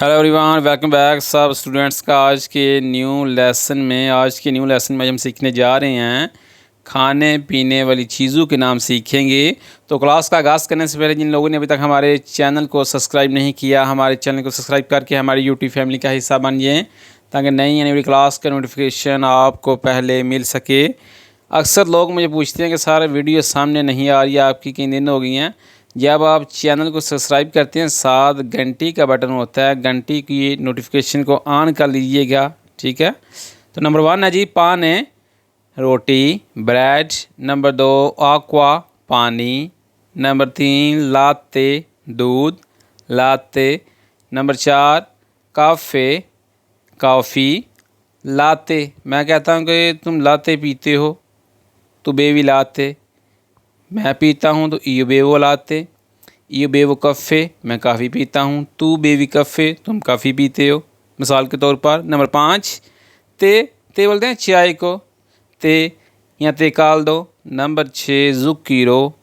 Hello everyone, welcome back सब students का आज के न्यू लेसन में हम सीखने जा रहे हैं खाने पीने वाली चीज़ों के नाम सीखेंगे। तो क्लास का आगाज़ करने से पहले जिन लोगों ने अभी तक हमारे चैनल को सब्सक्राइब नहीं किया, हमारे चैनल को सब्सक्राइब करके हमारी यूट्यूब फैमिली का हिस्सा बन जाएँ ताकि नई आने वाली क्लास का नोटिफिकेशन आपको पहले मिल सके। अक्सर लोग मुझे पूछते हैं कि सारे वीडियो सामने नहीं आ रही है, आपकी कई दिन हो गई हैं। जब आप चैनल को सब्सक्राइब करते हैं, साथ घंटी का बटन होता है, घंटी की नोटिफिकेशन को ऑन कर लीजिएगा, ठीक है। तो नंबर 1 है जी पान रोटी ब्रेड, नंबर 2 aqua पानी, नंबर 3 लाते दूध लाते, नंबर 4 काफ़े कॉफ़ी लाते। मैं कहता हूँ कि तुम लाते पीते हो तो बेवी लाते, मैं पीता हूँ तो इयो बेवो लाते, इयो बेवो कफ़े मैं काफ़ी पीता हूँ, तू बेवी कफ़े तुम काफ़ी पीते हो। मिसाल के तौर पर नंबर 5 ते बोलते हैं चाय को, ते या ते काल दो। नंबर 6 ज़ुकीरो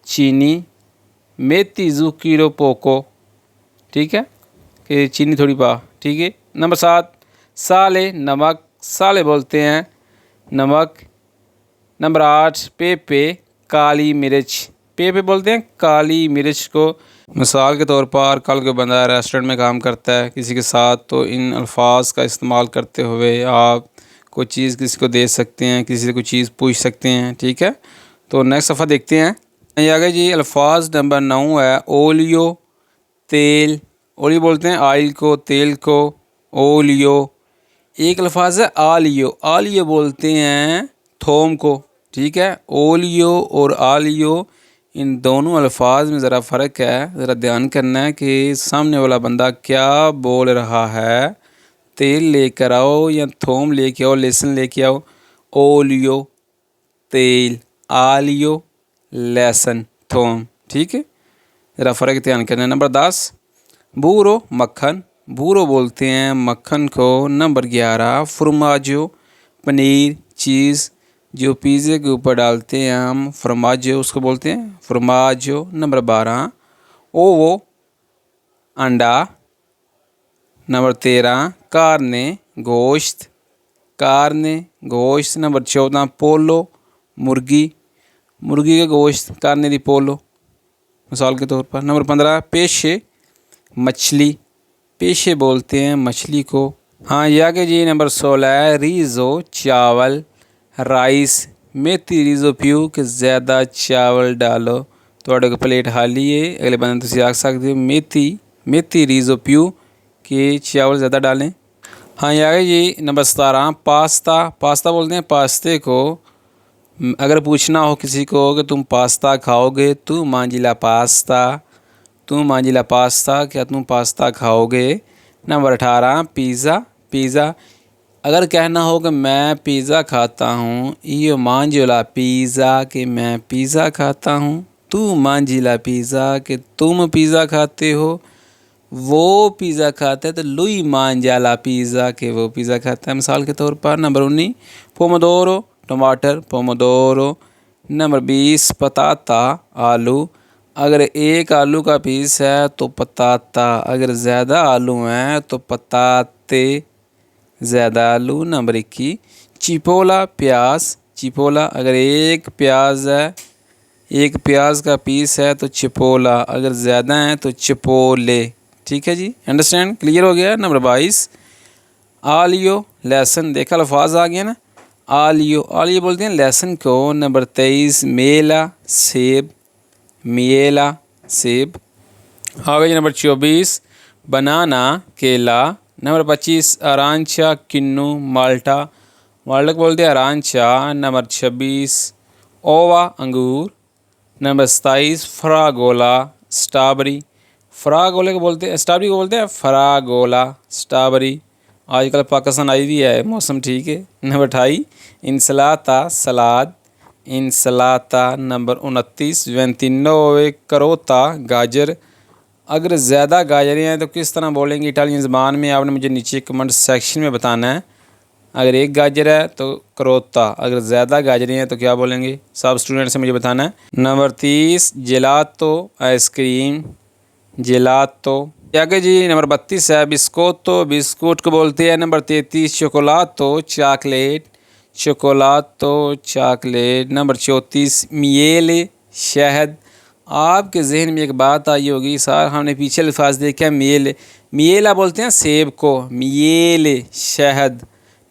चीनी मेथी ज़ुकीरो पोको, ठीक है कि चीनी थोड़ी पा, ठीक है। नंबर 7 साले नमक, साले बोलते हैं नमक। नंबर 8 पेपे काली मिर्च, पेपे बोलते हैं काली मिर्च को। मिसाल के तौर पर कल कोई बंदा रेस्टोरेंट में काम करता है किसी के साथ, तो इन अल्फाज का इस्तेमाल करते हुए आप कोई चीज़ किसी को दे सकते हैं, किसी से कोई चीज़ पूछ सकते हैं, ठीक है। तो नेक्स्ट सफ़ा देखते हैं। ये आ गए जी अल्फाज। नंबर 9 है ओलियो तेल, ओलियो बोलते हैं आयल को, तेल को ओलियो। एक अल्फाज है आलियो, आलियो बोलते हैं थोम को, ठीक है। ओलियो और आलियो इन दोनों अल्फाज में ज़रा फ़र्क है, ज़रा ध्यान करना है कि सामने वाला बंदा क्या बोल रहा है। तेल लेकर आओ या थोम लेके आओ, लहसुन लेके आओ। ओलियो तेल, आलियो लहसुन थोम, ठीक है, ज़रा फ़र्क ध्यान करना है। नंबर 10 बूरो मक्खन, बूरो बोलते हैं मक्खन को। नंबर 11 फॉर्माजो पनीर चीज़, जो पिज़्ज़े के ऊपर डालते हैं हम फॉर्माजो, उसको बोलते हैं फॉर्माजो। नंबर 12 ओवो अंडा। नंबर 13 कार्ने गोश्त, कार्ने गोश्त। नंबर 14 पोलो मुर्गी, मुर्गी का गोश्त, कार्ने दी पोलो मिसाल के तौर पर। नंबर 15 पेशे मछली, पेशे बोलते हैं मछली को। हाँ ये आगे जी नंबर 16 है रीज़ो चावल राइस, मेथी रीज़ो पियो कि ज़्यादा चावल डालो थोड़े को प्लेट खाली है। अगले बंदे तुम आख सकते हो मेथी रीज़ो पियो कि चावल ज़्यादा डालें। हाँ ये आगे जी नंबर 17 पास्ता, पास्ता बोलते हैं पास्ते को। अगर पूछना हो किसी को कि तुम पास्ता खाओगे, तू मांजिला पास्ता, तुम मांजिला पास्ता, क्या तुम पास्ता खाओगे। नंबर 18 पिज़्ज़ा, पिज़्ज़ा अगर कहना हो कि मैं पिज़्ज़ा खाता हूँ, यो मांजिला पिज़्ज़ा कि मैं पिज़्ज़ा खाता हूँ। तू मांजिला पिज़्ज़ा कि तुम पिज़्ज़ा खाते हो। वो पिज़्ज़ा खाता है तो लुई मांजाला पिज़्ज़ा कि वो पिज़्ज़ा खाता है। मिसाल के तौर पर नंबर 19 पोमोदोरो टमाटर पोमोदोरो। नंबर 20 पताता आलू, अगर एक आलू का पीस है तो पताता, अगर ज़्यादा आलू हैं तो पताते ज़्यादा आलू। नंबर 21 चिपोला प्याज, चिपोला अगर एक प्याज है, एक प्याज का पीस है तो चिपोला, अगर ज़्यादा है तो चिपोले, ठीक है जी। अंडरस्टैंड, क्लियर हो गया। नंबर 22 आलियो लहसुन, देखा अल्फाज आ गया ना, आलियो, आलियो बोलते हैं लहसुन को। नंबर 23 मेला सेब, मिएला सेब। आगे जी नंबर 24 बनाना केला। नंबर 25 अरांचा किन्नू माल्टा, माल्टा को बोलते हैं अरांचा। नंबर 26 ओवा अंगूर। नंबर 27 फ्रागोला स्ट्रॉबेरी, फ्रागोले को बोलते हैं, स्ट्रॉबेरी को बोलते हैं फ्रागोला स्ट्रॉबेरी। आजकल पाकिस्तान आई भी है, मौसम ठीक है। नंबर 28 इंसलाता सलाद, इंसलाता। नंबर 29 वेंतिनोवे करोता गाजर, अगर ज़्यादा गाजरें हैं तो किस तरह बोलेंगे इटालियन ज़बान में, आपने मुझे नीचे कमेंट सेक्शन में बताना है। अगर एक गाजर है तो करोता, अगर ज़्यादा गाजरें हैं तो क्या बोलेंगे, सब स्टूडेंट से मुझे बताना है। Number 30 gelato ice cream, gelato. आगे जी नंबर 32 है बिस्कोतो, बिस्कुट को बोलते हैं। नंबर 33 चोकोलातो, चॉकलेट, चोकोलातो चॉकलेट। नंबर 34 मिएले, शहद। आपके जहन में एक बात आई होगी, सर हमने पीछे अल्फाज देखे हैं मिएले, मिएला बोलते हैं सेब को, मिएले शहद।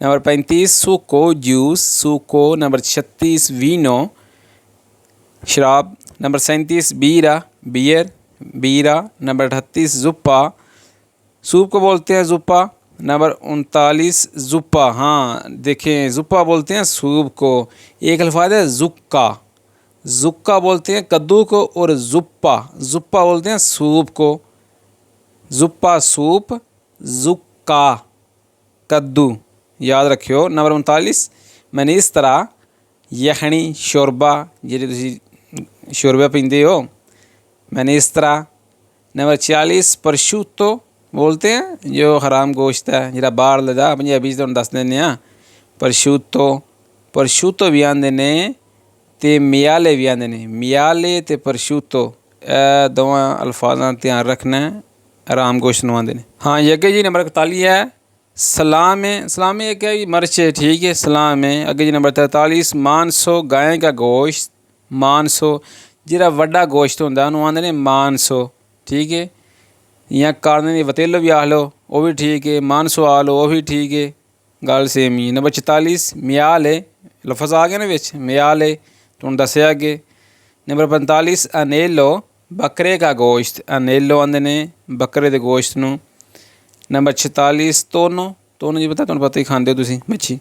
नंबर 35 सुको, जूस, सुको। नंबर 36 वीनो, शराब। नंबर 37 बीरा, बियर, बीरा। नंबर 38 जुप्पा, सूप को बोलते हैं जुप्पा। नंबर 39 जुप्पा, हाँ देखें जुप्पा बोलते हैं सूप को। एक अल्फाज है जुक्का, जुक्का बोलते हैं कद्दू को, और जुप्पा, जुप्पा बोलते हैं सूप को। जुप्पा सूप, जुक्का कद्दू, याद रखियो। नंबर 39 मैंने इस तरह यखनी, शोरबा, ਜਿਹੜੇ ਤੁਸੀਂ शोरबा पींदे हो, मैंने इस तरह। नंबर 40 परशूतो बोलते हैं जो हराम गोश्त है, ਜਿਹੜਾ ਬਾਹਰ ਲਦਾ ਪੰਜਾਬੀ 'ਚ ਤੁਹਾਨੂੰ ਦੱਸ ਦਿੰਦੇ ਹਾਂ। परशूतो, परशूतो भी आंदे ने ते मियाले भी आंदे ने, मियाले ते परशूतो, ਇਹ ਦੋਵਾਂ ਅਲਫਾਜ਼ਾਂ ध्यान रखना है, हराम गोश्त ਨੂੰ आंदे ने। हाँ ये अगे जी नंबर 41 है सलाम है, सलाम है क्या मिर्च है, ठीक है सलाम है। अगे जी नंबर 43 मानसो, गाय का गोश्त, मानसो। ਜਿਹੜਾ ਵੱਡਾ ਗੋਸ਼ਤ ਹੁੰਦਾ ਉਹਨੂੰ ਆਂਦੇ ਨੇ ਮਾਨਸੋ, ठीक है। ਜਾਂ ਕਾਰਨੇ ਦੀ ਵਤੇਲੋ ਵੀ ਆਖ ਲਓ, ਉਹ ਵੀ ਠੀਕ ਹੈ। ਮਾਨਸੋ ਆ ਲਓ, ਉਹ ਵੀ ਠੀਕ ਹੈ, ਗੱਲ ਸੇਮ ਹੀ। ਨੰਬਰ 44 ਮਿਆਲੇ, ਲਫ਼ਜ਼ ਆ ਗਿਆ ਨਾ ਵਿੱਚ ਮਿਆਲੇ, ਤੁਹਾਨੂੰ ਦੱਸਿਆ ਅੱਗੇ। ਨੰਬਰ 45 ਅਨੇਲੋ, ਬੱਕਰੇ ਦਾ ਗੋਸ਼ਤ, ਅਨੇਲੋ ਆਂਦੇ ਨੇ ਬੱਕਰੇ ਦੇ ਗੋਸ਼ਤ ਨੂੰ। नंबर 46 तोनो, तोनो जी पता, तुहानूं पता ही खांदे हो तुसीं मच्छी।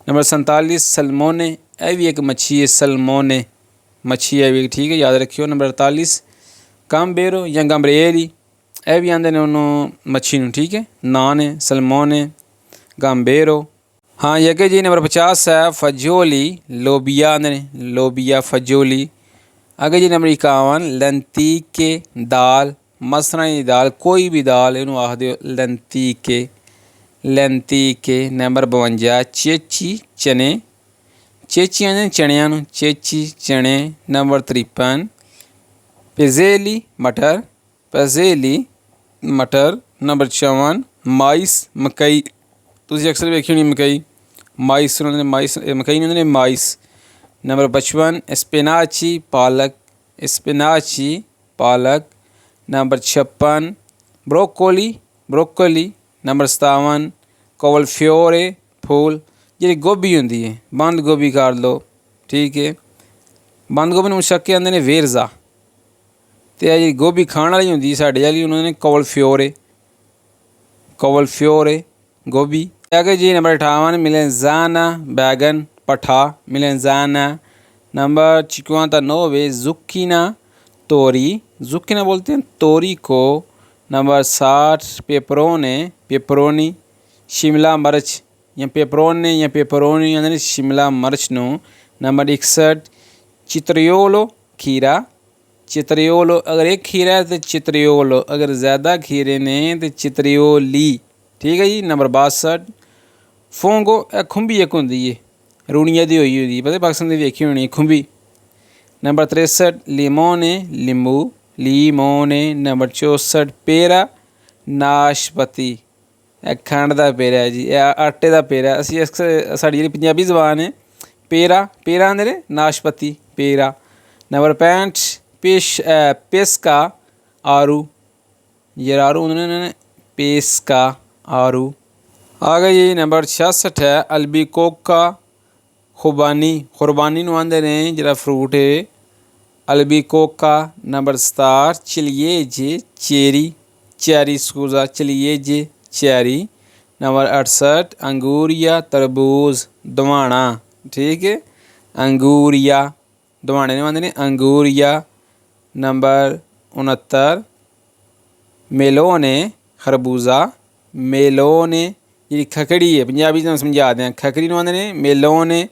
नंबर 47 सलमोने, यह भी एक मच्छी है, सलमोने मच्छी है भी, ठीक है याद रखियो। नंबर 48 गंबेरो या गंबरेली, यह भी आंदे ने उन्होंने मच्छी नूं, ठीक है नान है सलमोने गंबेरो। हाँ ये कि जी नंबर 50 है फजोली, लोबिया आंदे ने, लोबिया फजोली। आगे जी नंबर 51 लंतीके, दाल, मसरां दी दाल, कोई भी दाल इनू आखदे लंतीके, लंतीके। नंबर 52 चेची, चने, चेची आंदे चणियां नूं, चेची चने। नंबर 53 पजेली, मटर, पजेली मटर। नंबर 54 माइस, मकई, तुसीं अक्सर वेखी होनी मकई, माइस उन्होंने माइस, मकई नहीं उन्होंने माइस। नंबर 55 स्पिनाची, पालक, स्पिनाची पालक। Number 56 broccoli, broccoli. नंबर 57 कोवलफ्योरे, फूल, जी गोभी होंगी है, बंद गोभी कर लो, ठीक है। बंद गोभी में शक्के आते हैं वेरजा, तो जी गोभी खाने वाली होंगी साढ़े वाली, उन्होंने कोवलफ्योरे, कोवलफ्योरे गोभी। आगे जी नंबर 58 मिलेंजाना, बैगन, पठा, मिलेंजाना। नंबर 59 जुक्कीना, तोरी, जुक्कीना बोलते हैं तोरी को। नंबर 60 पेपरोने, पेपरोनी, शिमला मिर्च, या पेपरोने या पेपरोनी यानी शिमला मिर्च नूं। नंबर 61 चित्रियोलो, खीरा, चित्रियोलो, अगर एक खीरा है तो चित्रियोलो, अगर ज़्यादा खीरे ने तो चित्रियोली, ठीक है जी। नंबर 62 फोंगो, खुंबी एक होंगी है रूणिया दी हुई होती, पता पाकिस्तान की वेखी होनी खुंबी। नंबर 63 लीमोने, लींबू, लीमोने। नंबर 64 पेरा, नाशपति, खंड का पेरा है जी, आटे का पेरा। असी अक्सर साड़ी जी पंजाबी जबान है पेरा, पेरा आंदे ने नाशपति, पेरा। नंबर 65 पेस्का, आरू, ये आरू उन्होंने पेस्का, आरू। आ गई जी नंबर 66 है अल्बिकोका, खुबानी, खुरबानी नूं आंदे ने जिहड़ा फ्रूट है अल्बिकोका। नंबर 67 चिलिएजे, चेरी, चेरी स्कूजा, चिलिएजे चेरी। नंबर 68 अंगूरिया, तरबूज, दवाना, ठीक है अंगूरिया, दवाने नहीं आंदे ने अंगूरिया। नंबर 69 मेलोने, खरबूजा, मेलोने, जी खकड़ी है पंजाबी में समझा दें, खकड़ी नूं आंदे ने मेलोने,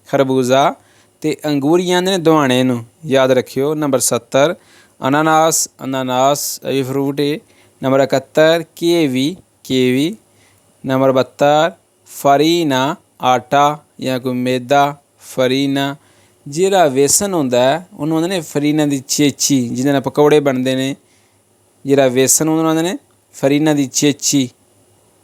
खरबूजा, ते अंगूरियां आंदे ने दवाने नूं, याद रखियो। नंबर 70 अनानास, अनानास ये फ्रूट है। नंबर 71 केवी, केवी। नंबर 72 फरीना, आटा या कोई मैदा, फरीना। जिहड़ा बेसन होंदा है उन्होंने आंदे ने फरीना दी चेची, जिहदे नाल पकौड़े बनते हैं, ਜਿਹੜਾ ਵੇਸਣ ਉਹਨੂੰ ਆਂਦੇ ਨੇ ਫਰੀਨਾ ਦੀ ਚੇਚੀ।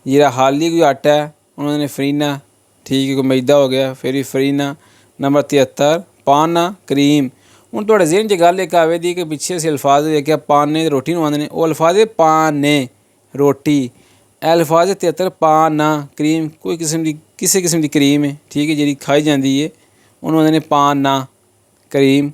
ਜਿਹੜਾ ਹਾਲੀ ਕੋਈ ਆਟਾ ਹੈ ਉਹਨਾਂ ਨੇ ਫਰੀਨਾ, ਠੀਕ ਹੈ। ਕੋਈ ਮੈਦਾ ਹੋ ਗਿਆ ਫਿਰ ਵੀ ਫਰੀਨਾ। ਨੰਬਰ 73 ਪਾਨ ਕਰੀਮ। ਹੁਣ ਤੁਹਾਡੇ ਜ਼ਿਹਨ 'ਚ ਗੱਲ ਇੱਕ ਆਵੇ ਦੀ ਕਿ ਪਿੱਛੇ ਅਸੀਂ ਅਲਫਾਜ਼ ਦੇਖਿਆ ਪਾਨੇ ਰੋਟੀ ਨੂੰ ਆਉਂਦੇ ਨੇ, ਉਹ ਅਲਫਾਜ਼ ਹੈ ਪਾਨੇ ਰੋਟੀ। ਇਹ ਅਲਫਾਜ਼ 73 ਪਾਨ ਕਰੀਮ, ਕੋਈ ਕਿਸੇ ਕਿਸਮ ਦੀ ਕਰੀਮ ਹੈ, ਠੀਕ ਹੈ, ਜਿਹੜੀ ਖਾਈ ਜਾਂਦੀ ਹੈ, ਉਹਨੂੰ ਆਂਦੇ ਨੇ ਪਾਨ ਕਰੀਮ।